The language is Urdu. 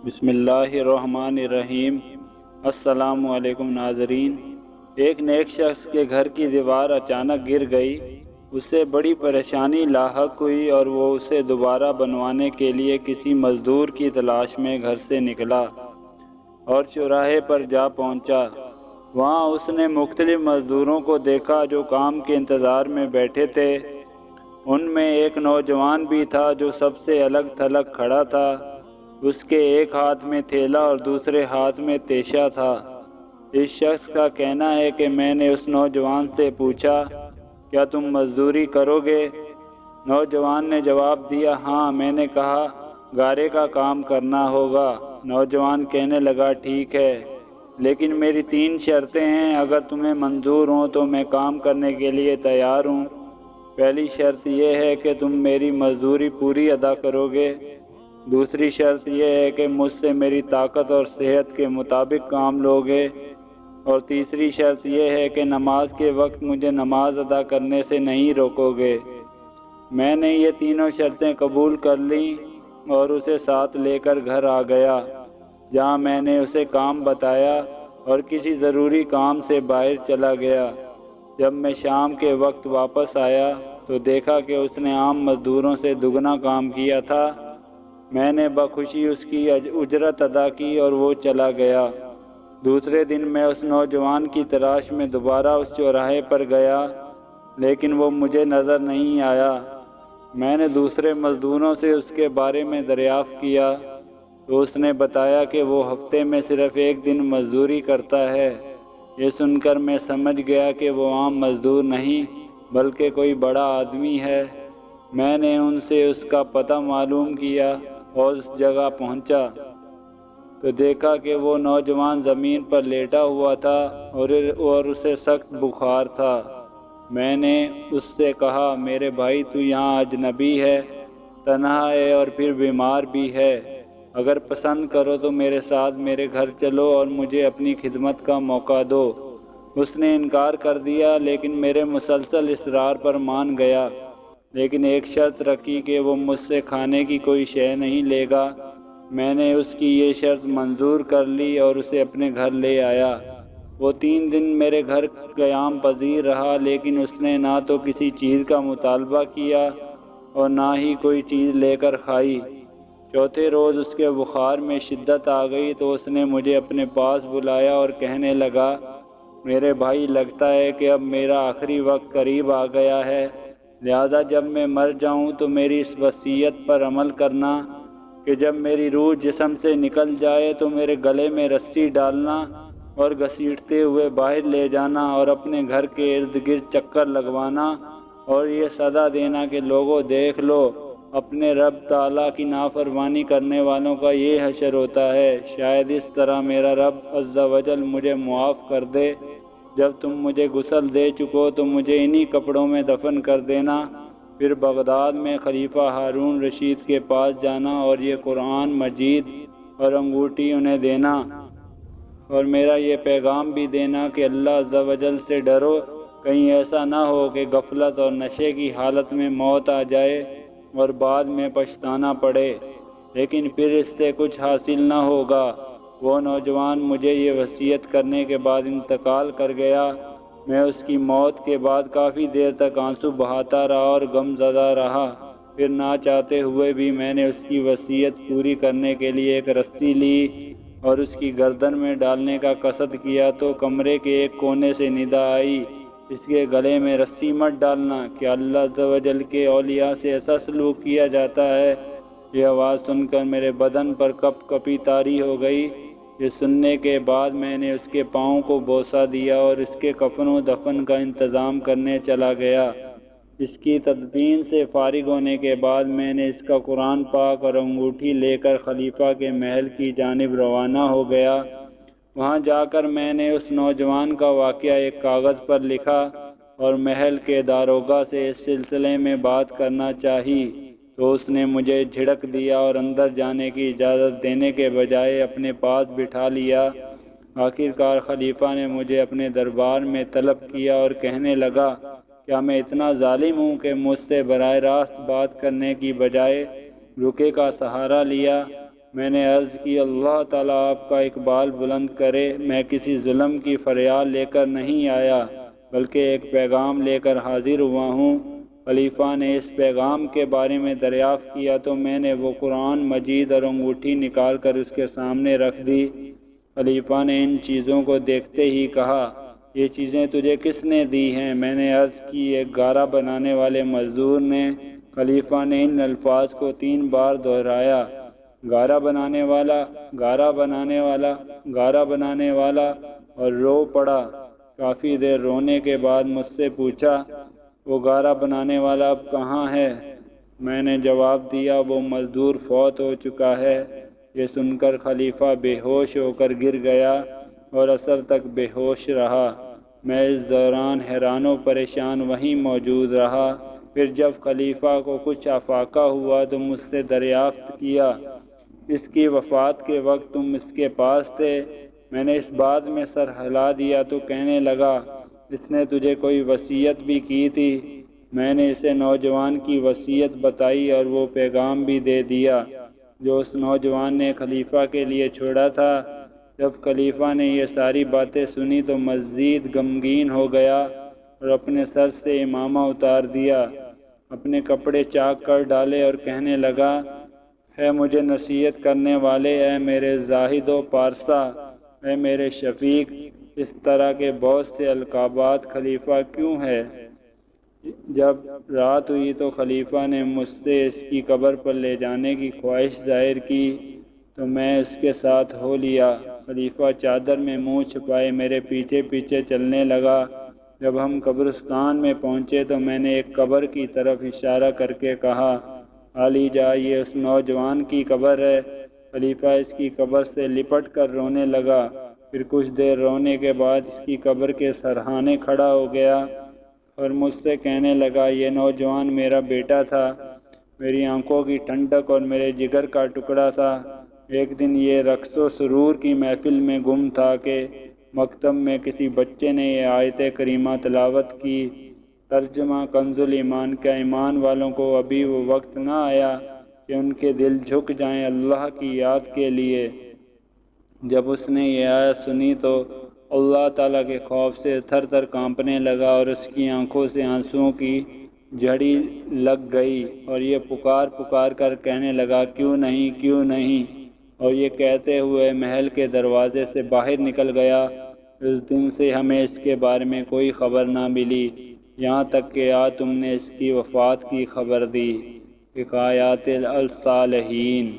بسم اللہ الرحمن الرحیم۔ السلام علیکم ناظرین۔ ایک نیک شخص کے گھر کی دیوار اچانک گر گئی۔ اسے بڑی پریشانی لاحق ہوئی اور وہ اسے دوبارہ بنوانے کے لیے کسی مزدور کی تلاش میں گھر سے نکلا اور چوراہے پر جا پہنچا۔ وہاں اس نے مختلف مزدوروں کو دیکھا جو کام کے انتظار میں بیٹھے تھے۔ ان میں ایک نوجوان بھی تھا جو سب سے الگ تھلگ کھڑا تھا۔ اس کے ایک ہاتھ میں تھیلا اور دوسرے ہاتھ میں تیشہ تھا۔ اس شخص کا کہنا ہے کہ میں نے اس نوجوان سے پوچھا، کیا تم مزدوری کرو گے؟ نوجوان نے جواب دیا، ہاں۔ میں نے کہا، گارے کا کام کرنا ہوگا۔ نوجوان کہنے لگا، ٹھیک ہے، لیکن میری 3 شرطیں ہیں۔ اگر تمہیں منظور ہوں تو میں کام کرنے کے لیے تیار ہوں۔ پہلی شرط یہ ہے کہ تم میری مزدوری پوری ادا کرو گے۔ دوسری شرط یہ ہے کہ مجھ سے میری طاقت اور صحت کے مطابق کام لو گے، اور تیسری شرط یہ ہے کہ نماز کے وقت مجھے نماز ادا کرنے سے نہیں روکو گے۔ میں نے یہ تینوں شرطیں قبول کر لیں اور اسے ساتھ لے کر گھر آ گیا، جہاں میں نے اسے کام بتایا اور کسی ضروری کام سے باہر چلا گیا۔ جب میں شام کے وقت واپس آیا تو دیکھا کہ اس نے عام مزدوروں سے دگنا کام کیا تھا۔ میں نے بخوشی اس کی اجرت ادا کی اور وہ چلا گیا۔ دوسرے دن میں اس نوجوان کی تلاش میں دوبارہ اس چوراہے پر گیا، لیکن وہ مجھے نظر نہیں آیا۔ میں نے دوسرے مزدوروں سے اس کے بارے میں دریافت کیا تو اس نے بتایا کہ وہ ہفتے میں صرف 1 دن مزدوری کرتا ہے۔ یہ سن کر میں سمجھ گیا کہ وہ عام مزدور نہیں بلکہ کوئی بڑا آدمی ہے۔ میں نے ان سے اس کا پتہ معلوم کیا اور اس جگہ پہنچا تو دیکھا کہ وہ نوجوان زمین پر لیٹا ہوا تھا اور اسے سخت بخار تھا۔ میں نے اس سے کہا، میرے بھائی، تو یہاں اجنبی ہے، تنہا ہے اور پھر بیمار بھی ہے۔ اگر پسند کرو تو میرے ساتھ میرے گھر چلو اور مجھے اپنی خدمت کا موقع دو۔ اس نے انکار کر دیا، لیکن میرے مسلسل اصرار پر مان گیا، لیکن ایک شرط رکھی کہ وہ مجھ سے کھانے کی کوئی شے نہیں لے گا۔ میں نے اس کی یہ شرط منظور کر لی اور اسے اپنے گھر لے آیا۔ وہ 3 دن میرے گھر قیام پذیر رہا، لیکن اس نے نہ تو کسی چیز کا مطالبہ کیا اور نہ ہی کوئی چیز لے کر کھائی۔ چوتھے روز اس کے بخار میں شدت آ گئی تو اس نے مجھے اپنے پاس بلایا اور کہنے لگا، میرے بھائی، لگتا ہے کہ اب میرا آخری وقت قریب آ گیا ہے، لہذا جب میں مر جاؤں تو میری اس وصیت پر عمل کرنا کہ جب میری روح جسم سے نکل جائے تو میرے گلے میں رسی ڈالنا اور گھسیٹتے ہوئے باہر لے جانا اور اپنے گھر کے ارد گرد چکر لگوانا اور یہ صدا دینا کہ لوگوں، دیکھ لو، اپنے رب تعالیٰ کی نافرمانی کرنے والوں کا یہ حشر ہوتا ہے۔ شاید اس طرح میرا رب عز و جل مجھے معاف کر دے۔ جب تم مجھے غسل دے چکو تو مجھے انہی کپڑوں میں دفن کر دینا، پھر بغداد میں خلیفہ ہارون رشید کے پاس جانا اور یہ قرآن مجید اور انگوٹھی انہیں دینا، اور میرا یہ پیغام بھی دینا کہ اللہ عز و جل سے ڈرو، کہیں ایسا نہ ہو کہ غفلت اور نشے کی حالت میں موت آ جائے اور بعد میں پچھتانا پڑے، لیکن پھر اس سے کچھ حاصل نہ ہوگا۔ وہ نوجوان مجھے یہ وصیت کرنے کے بعد انتقال کر گیا۔ میں اس کی موت کے بعد کافی دیر تک آنسو بہاتا رہا اور غم زدہ رہا۔ پھر نہ چاہتے ہوئے بھی میں نے اس کی وصیت پوری کرنے کے لیے ایک رسی لی اور اس کی گردن میں ڈالنے کا قصد کیا تو کمرے کے ایک کونے سے ندا آئی، اس کے گلے میں رسی مت ڈالنا، کہ اللہ عز و جل کے اولیاء سے ایسا سلوک کیا جاتا ہے۔ یہ آواز سن کر میرے بدن پر کپ کپی طاری ہو گئی۔ یہ سننے کے بعد میں نے اس کے پاؤں کو بوسہ دیا اور اس کے کفن و دفن کا انتظام کرنے چلا گیا۔ اس کی تدفین سے فارغ ہونے کے بعد میں نے اس کا قرآن پاک اور انگوٹھی لے کر خلیفہ کے محل کی جانب روانہ ہو گیا۔ وہاں جا کر میں نے اس نوجوان کا واقعہ ایک کاغذ پر لکھا اور محل کے داروغہ سے اس سلسلے میں بات کرنا چاہی تو اس نے مجھے جھڑک دیا اور اندر جانے کی اجازت دینے کے بجائے اپنے پاس بٹھا لیا۔ آخرکار خلیفہ نے مجھے اپنے دربار میں طلب کیا اور کہنے لگا، کیا میں اتنا ظالم ہوں کہ مجھ سے براہ راست بات کرنے کی بجائے رکے کا سہارا لیا؟ میں نے عرض کی اللہ تعالیٰ آپ کا اقبال بلند کرے، میں کسی ظلم کی فریاد لے کر نہیں آیا بلکہ ایک پیغام لے کر حاضر ہوا ہوں۔ خلیفہ نے اس پیغام کے بارے میں دریافت کیا تو میں نے وہ قرآن مجید اور انگوٹھی نکال کر اس کے سامنے رکھ دی۔ خلیفہ نے ان چیزوں کو دیکھتے ہی کہا، یہ چیزیں تجھے کس نے دی ہیں؟ میں نے عرض کی، ایک گارا بنانے والے مزدور نے۔ خلیفہ نے ان الفاظ کو 3 بار دہرایا، گارا بنانے والا، گارا بنانے والا، گارا بنانے والا، اور رو پڑا۔ کافی دیر رونے کے بعد مجھ سے پوچھا، وہ گارا بنانے والا اب کہاں ہے؟ میں نے جواب دیا، وہ مزدور فوت ہو چکا ہے۔ یہ سن کر خلیفہ بے ہوش ہو کر گر گیا اور عصر تک بے ہوش رہا۔ میں اس دوران حیران و پریشان وہیں موجود رہا۔ پھر جب خلیفہ کو کچھ افاقہ ہوا تو مجھ سے دریافت کیا، اس کی وفات کے وقت تم اس کے پاس تھے؟ میں نے اس بات میں سر ہلا دیا تو کہنے لگا، اس نے تجھے کوئی وصیت بھی کی تھی؟ میں نے اسے نوجوان کی وصیت بتائی اور وہ پیغام بھی دے دیا جو اس نوجوان نے خلیفہ کے لیے چھوڑا تھا۔ جب خلیفہ نے یہ ساری باتیں سنی تو مزید غمگین ہو گیا اور اپنے سر سے عمامہ اتار دیا، اپنے کپڑے چاک کر ڈالے اور کہنے لگا، اے مجھے نصیحت کرنے والے، اے میرے زاہد و پارسا، اے میرے شفیق، اس طرح کے بہت سے القابات خلیفہ کیوں ہے؟ جب رات ہوئی تو خلیفہ نے مجھ سے اس کی قبر پر لے جانے کی خواہش ظاہر کی تو میں اس کے ساتھ ہو لیا۔ خلیفہ چادر میں منہ چھپائے میرے پیچھے پیچھے چلنے لگا۔ جب ہم قبرستان میں پہنچے تو میں نے ایک قبر کی طرف اشارہ کر کے کہا، علی جا، یہ اس نوجوان کی قبر ہے۔ خلیفہ اس کی قبر سے لپٹ کر رونے لگا۔ پھر کچھ دیر رونے کے بعد اس کی قبر کے سرہانے کھڑا ہو گیا اور مجھ سے کہنے لگا، یہ نوجوان میرا بیٹا تھا، میری آنکھوں کی ٹھنڈک اور میرے جگر کا ٹکڑا تھا۔ ایک دن یہ رقص و سرور کی محفل میں گم تھا کہ مکتب میں کسی بچے نے یہ آیت کریمہ تلاوت کی، ترجمہ کنز الایمان، کیا ایمان والوں کو ابھی وہ وقت نہ آیا کہ ان کے دل جھک جائیں اللہ کی یاد کے لیے؟ جب اس نے یہ آیت سنی تو اللہ تعالیٰ کے خوف سے تھر تھر کانپنے لگا اور اس کی آنکھوں سے آنسوؤں کی جھڑی لگ گئی اور یہ پکار پکار کر کہنے لگا، کیوں نہیں، کیوں نہیں، اور یہ کہتے ہوئے محل کے دروازے سے باہر نکل گیا۔ اس دن سے ہمیں اس کے بارے میں کوئی خبر نہ ملی، یہاں تک کہ آج تم نے اس کی وفات کی خبر دی۔ حکایات الصالحین۔